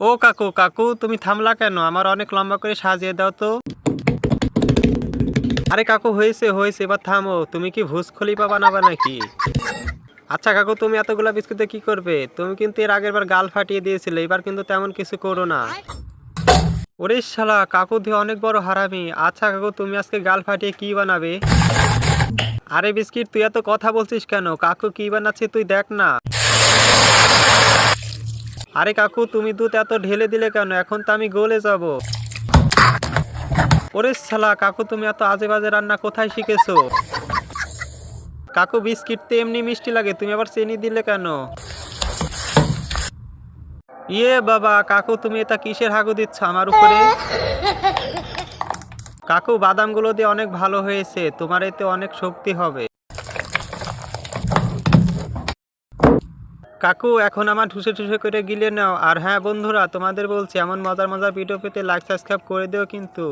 ও কাকু কাকু, তুমি থামলা কেন? আমার অনেক লম্বা করে সাজিয়ে দাও তো। আরে কাকু, হয়েছে হয়েছে, এবার থামো। তুমি কি ভুসকলি পা বানাবা নাকি? আচ্ছা কাকু, তুমি এতগুলা বিস্কুটে কি করবে? তুমি কিন্তু এর আগের বার গাল ফাটিয়ে দিয়েছিলে, এবার কিন্তু তেমন কিছু করো না। ওরে শালা, কাকু দিয়ে অনেক বড় হারামি। আচ্ছা কাকু, তুমি আজকে গাল ফাটিয়ে কি বানাবে? আরে বিস্কিট, তুই এত কথা বলছিস কেন? কাকু কি বানাচ্ছে তুই দেখ না। আরে কাকু, তুমি দুধ এত ঢেলে দিলে কেন? এখন তো আমি গলে যাব। ওরে শালা, কাকু তুমি এত আজে বাজে রান্না কোথায় শিখেছো? কাকু, বিস্কিট তো এমনি মিষ্টি লাগে, তুমি আবার চিনি দিলে কেন? ইয়ে বাবা, কাকু তুমি এটা কিসের হাগু দিচ্ছ আমার উপরে? কাকু, বাদামগুলো দিয়ে অনেক ভালো হয়েছে, তোমার এতে অনেক শক্তি হবে। কাকু, এখন আমার ঠুসে ঠুসে করে গিলে নাও। আর হ্যাঁ বন্ধুরা, তোমাদের বলছি, এমন মজার মজার ভিডিও পেতে লাইক সাবস্ক্রাইব করে দিও কিন্তু।